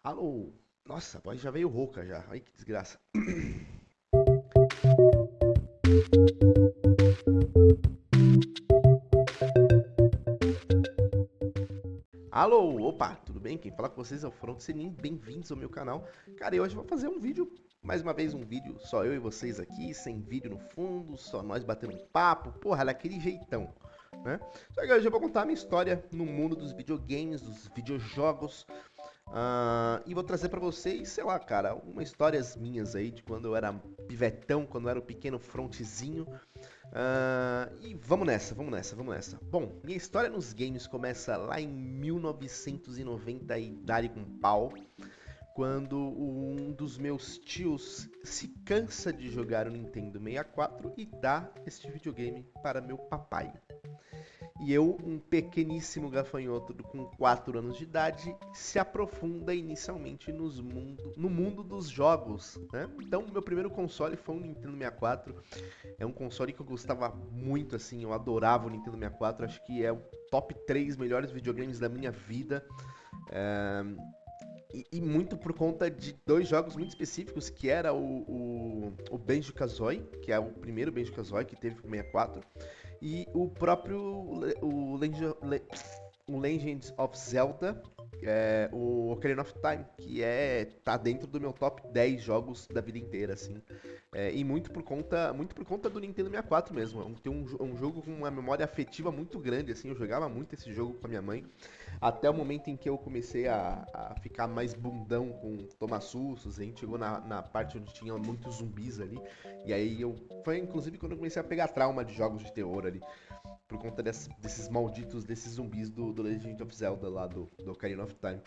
Alô? Nossa, a voz já veio rouca já. Ai, que desgraça. Alô, opa, tudo bem? Quem fala com vocês é o Front Senin, bem-vindos ao meu canal. Cara, e hoje eu vou fazer um vídeo, mais uma vez um vídeo, só eu e vocês aqui, sem vídeo no fundo, só nós batendo um papo, porra, daquele jeitão, né? Só que hoje eu vou contar a minha história no mundo dos videogames, dos videojogos, e vou trazer pra vocês, sei lá, cara, umas histórias minhas aí de quando eu era pivetão, quando eu era um pequeno frontzinho. E vamos nessa, vamos nessa, vamos nessa. Bom, minha história nos games começa lá em 1990 e dali com pau, quando um dos meus tios se cansa de jogar o Nintendo 64 e dá este videogame para meu papai. E eu, um pequeníssimo gafanhoto com 4 anos de idade, se aprofunda inicialmente no mundo dos jogos, né? Então, meu primeiro console foi um Nintendo 64. É um console que eu gostava muito, assim, eu adorava o Nintendo 64. Acho que é o top 3 melhores videogames da minha vida. É, e muito por conta de dois jogos muito específicos, que era o Banjo-Kazooie, que é o primeiro Banjo-Kazooie que teve pro 64, e o próprio o Legend of Zelda, o Ocarina of Time, que tá dentro do meu top 10 jogos da vida inteira, assim. E muito por conta do Nintendo 64 mesmo. Tem um jogo com uma memória afetiva muito grande, assim. Eu jogava muito esse jogo com a minha mãe. Até o momento em que eu comecei a ficar mais bundão com tomar sustos, a gente chegou na parte onde tinha muitos zumbis ali. E aí foi inclusive quando eu comecei a pegar trauma de jogos de terror ali por conta desses malditos, desses zumbis do Legend of Zelda lá do Ocarina of Time.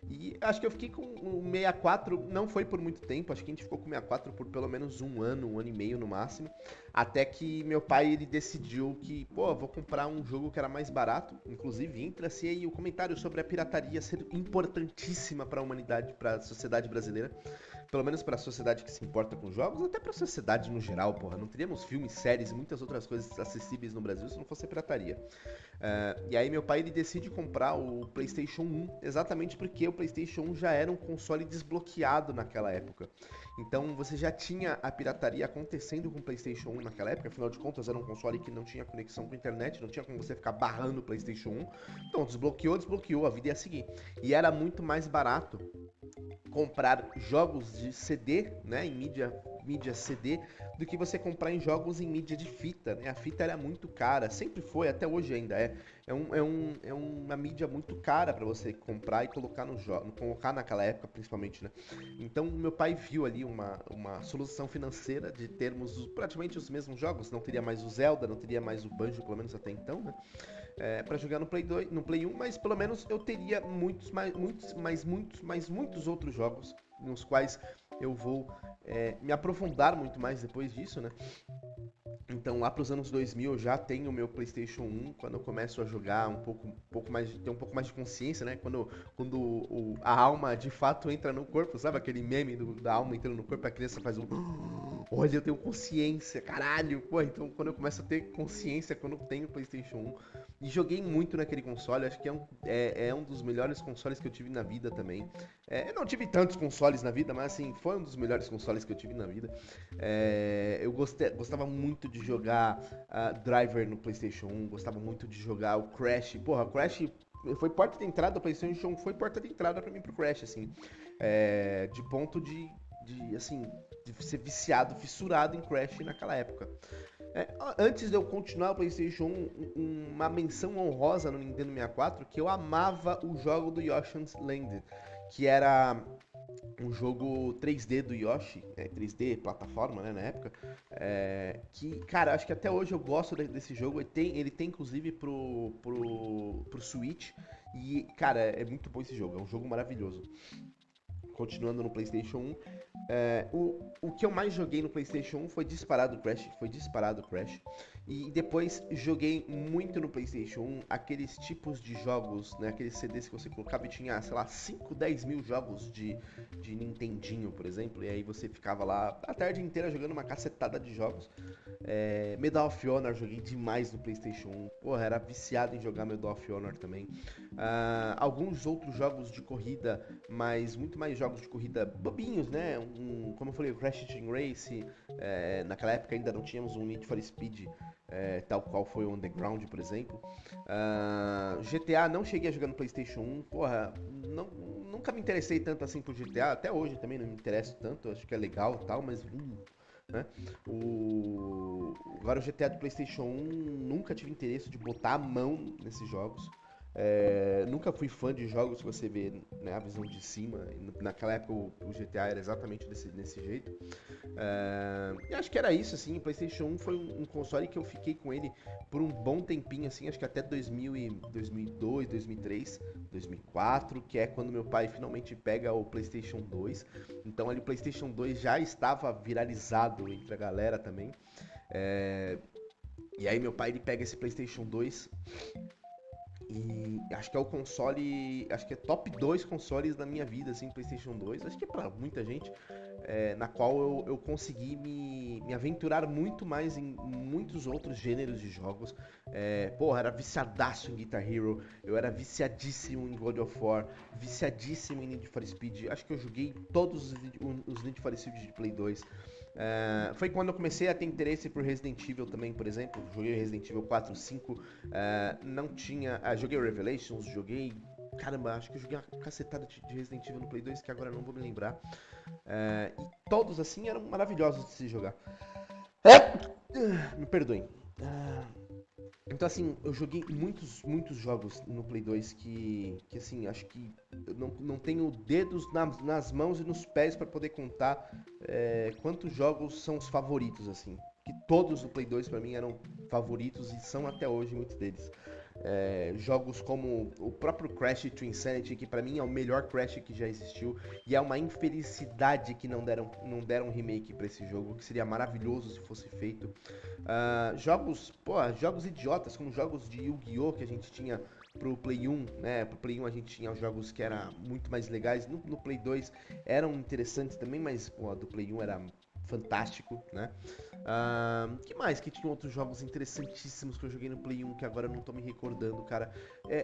E acho que eu fiquei com o 64, não foi por muito tempo, acho que a gente ficou com o 64 por pelo menos um ano e meio no máximo, até que meu pai ele decidiu que, pô, vou comprar um jogo que era mais barato, inclusive entra-se aí o comentário sobre a pirataria ser importantíssima para a humanidade, para a sociedade brasileira. Pelo menos para a sociedade que se importa com jogos, até para a sociedade no geral, porra. Não teríamos filmes, séries e muitas outras coisas acessíveis no Brasil se não fosse a pirataria. E aí meu pai ele decide comprar o PlayStation 1, exatamente porque o PlayStation 1 já era um console desbloqueado naquela época. Então você já tinha a pirataria acontecendo com o PlayStation 1 naquela época, afinal de contas era um console que não tinha conexão com a internet, não tinha como você ficar barrando o PlayStation 1. Então desbloqueou, a vida ia seguir. E era muito mais barato comprar jogos de CD, né, em mídia CD, do que você comprar em jogos em mídia de fita, né? A fita era muito cara, sempre foi, até hoje ainda é. É uma mídia muito cara para você comprar e colocar no jogo, colocar naquela época principalmente, né? Então meu pai viu ali uma solução financeira de termos praticamente os mesmos jogos, não teria mais o Zelda, não teria mais o Banjo, pelo menos até então, né? Para jogar no Play 2, no Play 1, mas pelo menos eu teria muitos outros jogos nos quais eu vou me aprofundar muito mais depois disso, né? Então lá para os anos 2000 eu já tenho o meu PlayStation 1, quando eu começo a jogar ter um pouco mais de consciência, né? Quando a alma de fato entra no corpo, sabe aquele meme da alma entrando no corpo, a criança faz um olha, eu tenho consciência, caralho. Pô, então quando eu começo a ter consciência, quando eu tenho PlayStation 1, e joguei muito naquele console, acho que é um dos melhores consoles que eu tive na vida também. Eu não tive tantos consoles na vida, mas assim, foi um dos melhores consoles que eu tive na vida. Gostava muito de jogar Driver no PlayStation 1, gostava muito de jogar o Crash. Porra, Crash foi porta de entrada do PlayStation 1, foi porta de entrada pra mim pro Crash, assim. De ponto assim, de ser viciado, fissurado em Crash naquela época. Antes de eu continuar o PlayStation 1, uma menção honrosa no Nintendo 64, que eu amava o jogo do Yoshi's Land, que era um jogo 3D do Yoshi, 3D plataforma, né, na época, que, cara, acho que até hoje eu gosto desse jogo. Ele tem inclusive pro Switch, e, cara, é muito bom esse jogo, é um jogo maravilhoso. Continuando no PlayStation 1, o que eu mais joguei no PlayStation 1 foi disparado Crash. E depois joguei muito no PlayStation 1 aqueles tipos de jogos, né, aqueles CDs que você colocava e tinha, sei lá, 5, 10 mil jogos de Nintendinho, por exemplo. E aí você ficava lá a tarde inteira jogando uma cacetada de jogos. Medal of Honor joguei demais no PlayStation 1. Porra, era viciado em jogar Medal of Honor também. Alguns outros jogos de corrida, mas muito mais jogos de corrida bobinhos, né? Como eu falei, o Crash Team Race, naquela época ainda não tínhamos um Need for Speed, tal qual foi o Underground, por exemplo. GTA não cheguei a jogar no PlayStation 1, porra, nunca me interessei tanto assim por GTA, até hoje também não me interesso tanto, acho que é legal e tal, mas né? Agora o GTA do PlayStation 1 nunca tive interesse de botar a mão nesses jogos. Nunca fui fã de jogos que você vê, né, a visão de cima. Naquela época o GTA era exatamente desse jeito. E acho que era isso, assim. O PlayStation 1 foi um console que eu fiquei com ele por um bom tempinho, assim. Acho que até 2002, 2003, 2004, que é quando meu pai finalmente pega o PlayStation 2. Então ali o PlayStation 2 já estava viralizado entre a galera também. E aí meu pai ele pega esse PlayStation 2 e acho que é o console, acho que é top 2 consoles da minha vida, assim, PlayStation 2. Acho que é pra muita gente, na qual eu consegui me aventurar muito mais em muitos outros gêneros de jogos. Porra, era viciadaço em Guitar Hero, eu era viciadíssimo em God of War, viciadíssimo em Need for Speed. Acho que eu joguei todos os Need for Speed de Play 2. Foi quando eu comecei a ter interesse por Resident Evil também, por exemplo. Joguei Resident Evil 4, 5. Não tinha. Joguei Revelations, joguei. Caramba, acho que eu joguei uma cacetada de Resident Evil no Play 2 que agora eu não vou me lembrar. E todos assim eram maravilhosos de se jogar. Me perdoem. Então, assim, eu joguei muitos jogos no Play 2 que assim, acho que eu não tenho dedos nas mãos e nos pés para poder contar quantos jogos são os favoritos, assim. Que todos do Play 2 para mim eram favoritos e são até hoje muitos deles. Jogos como o próprio Crash to Insanity, que pra mim é o melhor Crash que já existiu, e é uma infelicidade que não deram um remake pra esse jogo, que seria maravilhoso se fosse feito. Jogos idiotas, como jogos de Yu-Gi-Oh! Que a gente tinha pro Play 1, né? Pro Play 1 a gente tinha jogos que eram muito mais legais, no Play 2 eram interessantes também, mas do Play 1 era fantástico, né? Que mais que tinha outros jogos interessantíssimos que eu joguei no Play 1 que agora eu não tô me recordando, cara.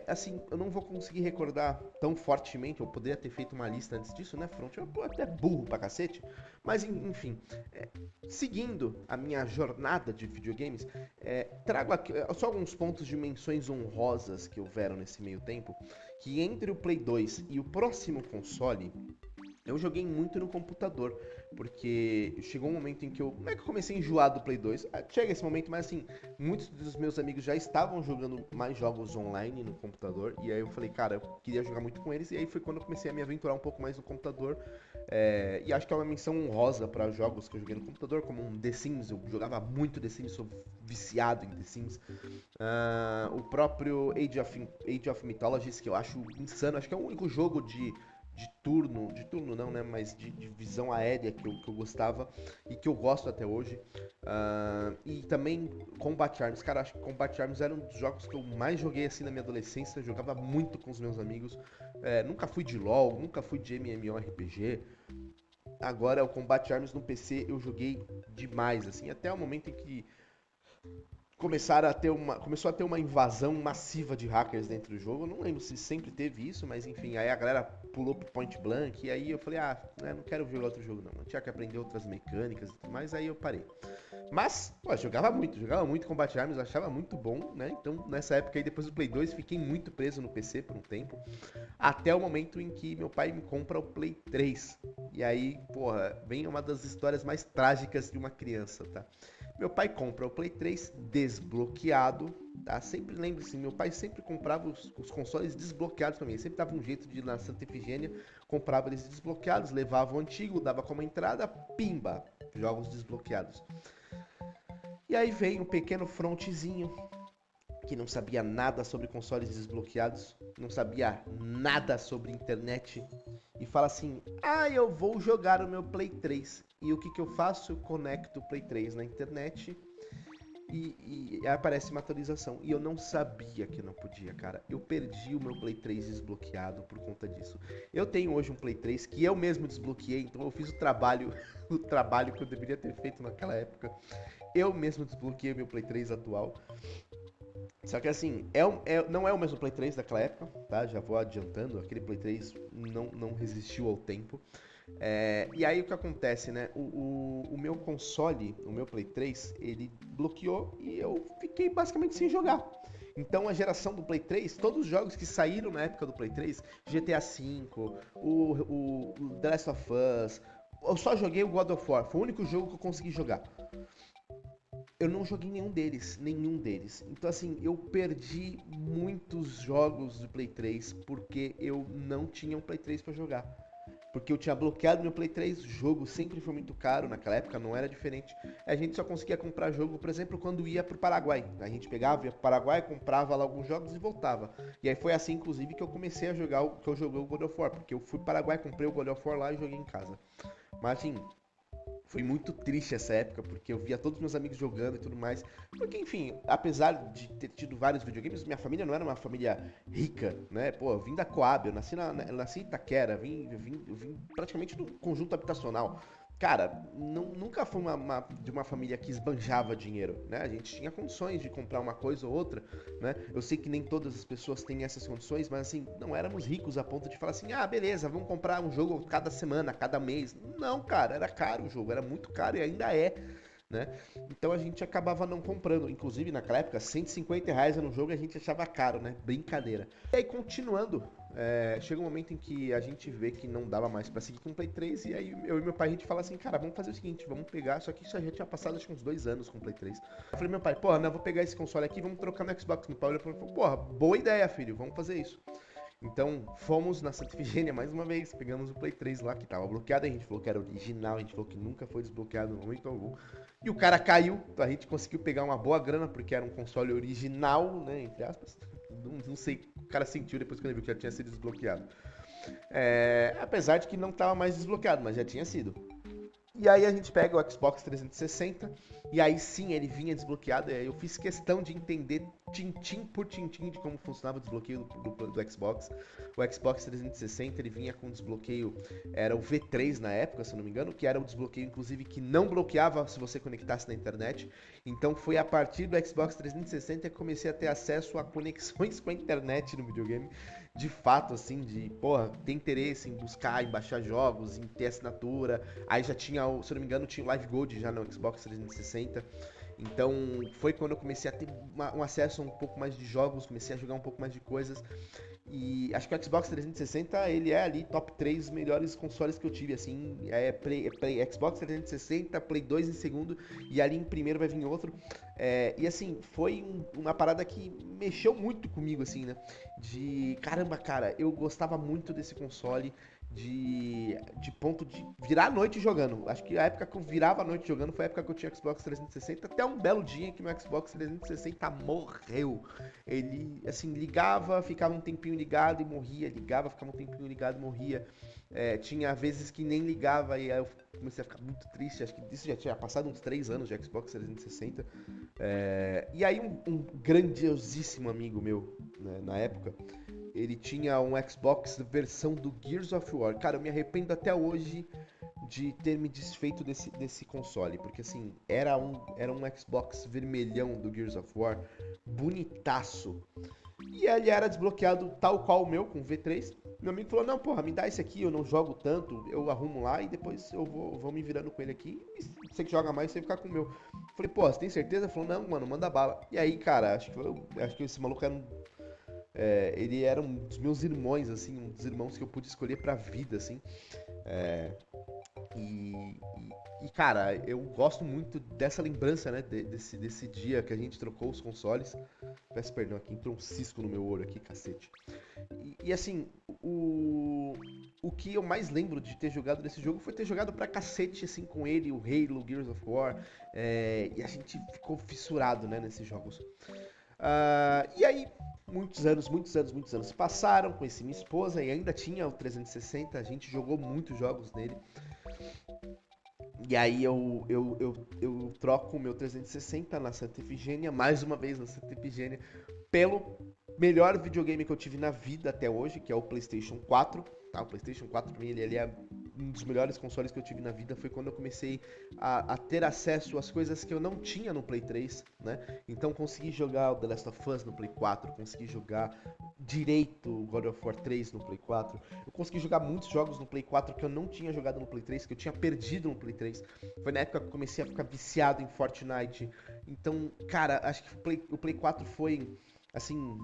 Assim, eu não vou conseguir recordar tão fortemente, eu poderia ter feito uma lista antes disso, né, Front? Eu tô até burro pra cacete, mas enfim. Seguindo a minha jornada de videogames, trago aqui só alguns pontos de menções honrosas que houveram nesse meio tempo, que entre o Play 2 e o próximo console, eu joguei muito no computador, porque chegou um momento em que eu. Não é que eu comecei a enjoar do Play 2, chega esse momento, mas assim, muitos dos meus amigos já estavam jogando mais jogos online no computador, e aí eu falei, cara, eu queria jogar muito com eles, e aí foi quando eu comecei a me aventurar um pouco mais no computador. E acho que é uma menção honrosa para jogos que eu joguei no computador, como um The Sims, eu jogava muito The Sims, sou viciado em The Sims. O próprio Age of Mythologies, que eu acho insano, acho que é o único jogo de turno não, né? Mas de visão aérea que eu gostava e que eu gosto até hoje. E também Combat Arms. Cara, acho que Combat Arms era um dos jogos que eu mais joguei assim na minha adolescência. Eu jogava muito com os meus amigos. Nunca fui de LoL, nunca fui de MMORPG. Agora o Combat Arms no PC eu joguei demais, assim, até o momento em que começou a ter uma invasão massiva de hackers dentro do jogo. Eu não lembro se sempre teve isso, mas enfim, aí a galera pulou pro Point Blank, e aí eu falei, não quero jogar outro jogo não, eu tinha que aprender outras mecânicas e tudo mais, aí eu parei. Mas, jogava muito Combat Arms, achava muito bom, né? Então, nessa época aí, depois do Play 2, fiquei muito preso no PC por um tempo, até o momento em que meu pai me compra o Play 3. E aí, vem uma das histórias mais trágicas de uma criança, tá? Meu pai compra o Play 3 desbloqueado, tá? Sempre lembre-se, meu pai sempre comprava os consoles desbloqueados pra mim. Ele sempre dava um jeito de ir na Santa Efigênia, comprava eles desbloqueados, levava o antigo, dava como entrada, pimba, jogos desbloqueados. E aí vem um pequeno frontzinho que não sabia nada sobre consoles desbloqueados, não sabia nada sobre internet, e fala assim: eu vou jogar o meu Play 3. E o que eu faço? Eu conecto o Play 3 na internet e aparece uma atualização. E eu não sabia que não podia, cara. Eu perdi o meu Play 3 desbloqueado por conta disso. Eu tenho hoje um Play 3 que eu mesmo desbloqueei, então eu fiz o trabalho, o trabalho que eu deveria ter feito naquela época. Eu mesmo desbloqueei meu Play 3 atual. Só que assim, não é o mesmo Play 3 daquela época, tá? Já vou adiantando, aquele Play 3 não resistiu ao tempo. E aí o que acontece, né? O meu console, o meu Play 3, ele bloqueou e eu fiquei basicamente sem jogar. Então a geração do Play 3, todos os jogos que saíram na época do Play 3, GTA V, o The Last of Us, eu só joguei o God of War, foi o único jogo que eu consegui jogar. Eu não joguei nenhum deles, nenhum deles. Então assim, eu perdi muitos jogos do Play 3 porque eu não tinha um Play 3 pra jogar. Porque eu tinha bloqueado meu Play 3, o jogo sempre foi muito caro, naquela época não era diferente. A gente só conseguia comprar jogo, por exemplo, quando ia pro Paraguai. A gente pegava, ia pro Paraguai, comprava lá alguns jogos e voltava. E aí foi assim, inclusive, que eu comecei a jogar, que eu joguei o God of War. Porque eu fui pro Paraguai, comprei o God of War lá e joguei em casa. Mas assim, foi muito triste essa época, porque eu via todos os meus amigos jogando e tudo mais. Porque, enfim, apesar de ter tido vários videogames, minha família não era uma família rica, né? Pô, eu vim da Coab, eu nasci em Itaquera, eu vim praticamente do conjunto habitacional. Cara, nunca fui de uma família que esbanjava dinheiro, né? A gente tinha condições de comprar uma coisa ou outra, né? Eu sei que nem todas as pessoas têm essas condições, mas assim, não éramos ricos a ponto de falar assim, ah, beleza, vamos comprar um jogo cada semana, cada mês. Não, cara, era caro o jogo, era muito caro e ainda é, né? Então a gente acabava não comprando. Inclusive, naquela época, R$ 150 no jogo a gente achava caro, né? Brincadeira. E aí, continuando, chega um momento em que a gente vê que não dava mais pra seguir com o Play 3, e aí eu e meu pai, a gente fala assim, cara, vamos fazer o seguinte, vamos pegar, só que isso já tinha passado acho que uns 2 anos com o Play 3. Eu falei, meu pai, porra, não, vou pegar esse console aqui, vamos trocar no Xbox. Meu pai olhou e falou, porra, boa ideia, filho, vamos fazer isso. Então, fomos na Santa Efigênia mais uma vez, pegamos o Play 3 lá, que tava bloqueado, a gente falou que era original, a gente falou que nunca foi desbloqueado no momento algum. E o cara caiu, então a gente conseguiu pegar uma boa grana, porque era um console original, né, entre aspas. Não sei, o cara sentiu depois que ele viu que já tinha sido desbloqueado. Apesar de que não estava mais desbloqueado, mas já tinha sido. E aí a gente pega o Xbox 360 e aí sim ele vinha desbloqueado. E aí eu fiz questão de entender tintim por tintim de como funcionava o desbloqueio do Xbox. O Xbox 360 ele vinha com desbloqueio, era o V3 na época, se eu não me engano, que era o desbloqueio inclusive que não bloqueava se você conectasse na internet. Então foi a partir do Xbox 360 que comecei a ter acesso a conexões com a internet no videogame. De fato, assim, de, porra, ter interesse em buscar, em baixar jogos, em ter assinatura. Aí já tinha, se eu não me engano, tinha o Live Gold já no Xbox 360. Então foi quando eu comecei a ter um acesso a um pouco mais de jogos, comecei a jogar um pouco mais de coisas. E acho que o Xbox 360, ele é ali top 3 melhores consoles que eu tive, assim, Xbox 360, Play 2 em segundo, e ali em primeiro vai vir outro. E assim, foi uma parada que mexeu muito comigo, assim, né? De, caramba, cara, eu gostava muito desse console, de ponto de virar a noite jogando. Acho que a época que eu virava a noite jogando foi a época que eu tinha Xbox 360, até um belo dia que meu Xbox 360 morreu. Ele, assim, ligava, ficava um tempinho ligado e morria, ligava, ficava um tempinho ligado e morria. Tinha vezes que nem ligava e aí eu comecei a ficar muito triste. Acho que isso já tinha passado uns 3 anos de Xbox 360. E aí um grandiosíssimo amigo meu, né, na época, ele tinha um Xbox versão do Gears of War. Cara, eu me arrependo até hoje de ter me desfeito desse console, porque assim, era um Xbox vermelhão do Gears of War, bonitaço. E ele era desbloqueado tal qual o meu, com V3. Meu amigo falou, não, porra, me dá esse aqui, eu não jogo tanto, eu arrumo lá e depois eu vou me virando com ele aqui. E você que joga mais, você ficar com o meu. Falei, pô, você tem certeza? Ele falou, não, mano, manda bala. E aí, cara, acho que esse maluco ele era um dos meus irmãos, assim, um dos irmãos que eu pude escolher pra vida, assim. É, e, cara, eu gosto muito dessa lembrança, né, desse dia que a gente trocou os consoles. Peço perdão aqui, entrou um cisco no meu olho aqui, cacete. Assim, o que eu mais lembro de ter jogado nesse jogo foi ter jogado pra cacete, assim, com ele, o Halo, Gears of War, e a gente ficou fissurado, né, nesses jogos. E aí, muitos anos se passaram, conheci minha esposa e ainda tinha o 360, a gente jogou muitos jogos nele. E aí eu troco o meu 360 na Santa Efigênia, mais uma vez na Santa Efigênia, pelo melhor videogame que eu tive na vida até hoje, que é o PlayStation 4. Tá? O PlayStation 4 pra mim, ele é um dos melhores consoles que eu tive na vida. Foi quando eu comecei a ter acesso às coisas que eu não tinha no Play 3, né? Então consegui jogar o The Last of Us no Play 4, consegui jogar direito o God of War 3 no Play 4. Eu consegui jogar muitos jogos no Play 4 que eu não tinha jogado no Play 3, que eu tinha perdido no Play 3. Foi na época que eu comecei a ficar viciado em Fortnite. Então, cara, acho que o Play 4 foi, assim,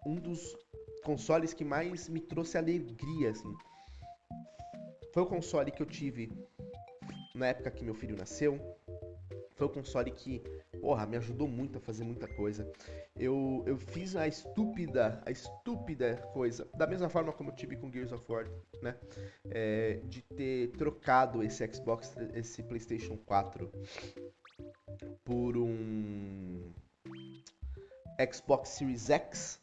um dos consoles que mais me trouxe alegria, assim. Foi o console que eu tive na época que meu filho nasceu. Foi o console que, porra, me ajudou muito a fazer muita coisa. Eu fiz a estúpida coisa, da mesma forma como eu tive com Gears of War, né? De ter trocado esse PlayStation 4 por um Xbox Series X,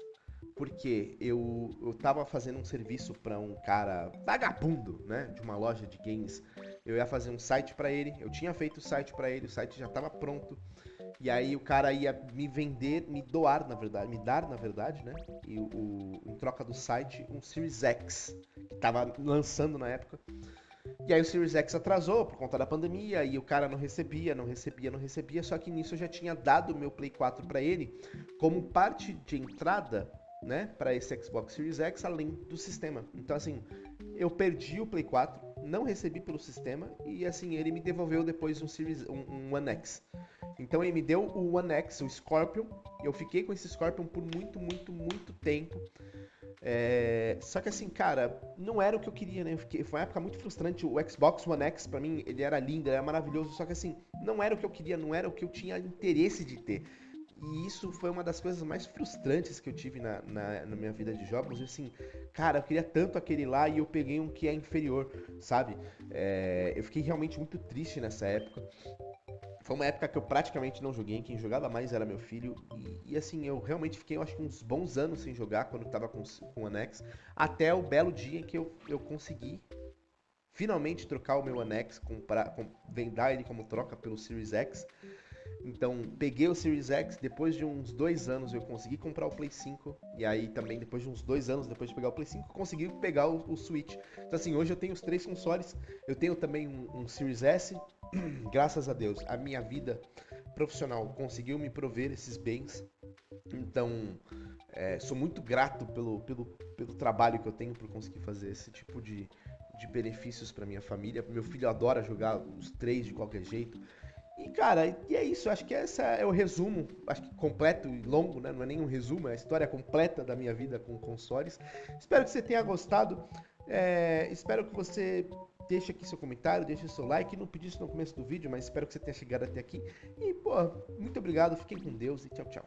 porque eu tava fazendo um serviço para um cara vagabundo, né, de uma loja de games. Eu ia fazer um site para ele, eu tinha feito o site para ele, o site já tava pronto. E aí o cara ia me vender, me doar, na verdade, me dar, na verdade, né, em troca do site, um Series X, que tava lançando na época. E aí o Series X atrasou por conta da pandemia e o cara não recebia, não recebia, não recebia. Só que nisso eu já tinha dado o meu Play 4 para ele como parte de entrada, né, para esse Xbox Series X, além do sistema. Então assim, eu perdi o Play 4, não recebi pelo sistema e assim ele me devolveu depois um One X. Então ele me deu o One X, o Scorpion. Eu fiquei com esse Scorpion por muito, muito, muito tempo. Só que assim, cara, não era o que eu queria, né? Foi uma época muito frustrante. O Xbox One X, pra mim, ele era lindo, ele era maravilhoso. Só que assim, não era o que eu queria, não era o que eu tinha interesse de ter. E isso foi uma das coisas mais frustrantes que eu tive na minha vida de jogos. E assim, cara, eu queria tanto aquele lá e eu peguei um que é inferior, sabe? Eu fiquei realmente muito triste nessa época. Foi uma época que eu praticamente não joguei, quem jogava mais era meu filho. E assim, eu realmente fiquei, eu acho que uns bons anos sem jogar quando eu tava com o One X. Até o belo dia em que eu consegui finalmente trocar o meu One X, vender ele como troca pelo Series X. Então, peguei o Series X, depois de uns 2 anos eu consegui comprar o Play 5. E aí também, depois de uns 2 anos, depois de pegar o Play 5, eu consegui pegar o Switch. Então assim, hoje eu tenho os três consoles. Eu tenho também um Series S. Graças a Deus, a minha vida profissional conseguiu me prover esses bens. Então, sou muito grato pelo trabalho que eu tenho por conseguir fazer esse tipo de benefícios para minha família. Meu filho adora jogar os três de qualquer jeito. E, cara, e é isso. Acho que esse é o resumo, acho que completo e longo, né? Não é nem um resumo, é a história completa da minha vida com consoles. Espero que você tenha gostado. Espero que você deixe aqui seu comentário, deixe seu like. Não pedi isso no começo do vídeo, mas espero que você tenha chegado até aqui. E, pô, muito obrigado. Fiquem com Deus e tchau, tchau.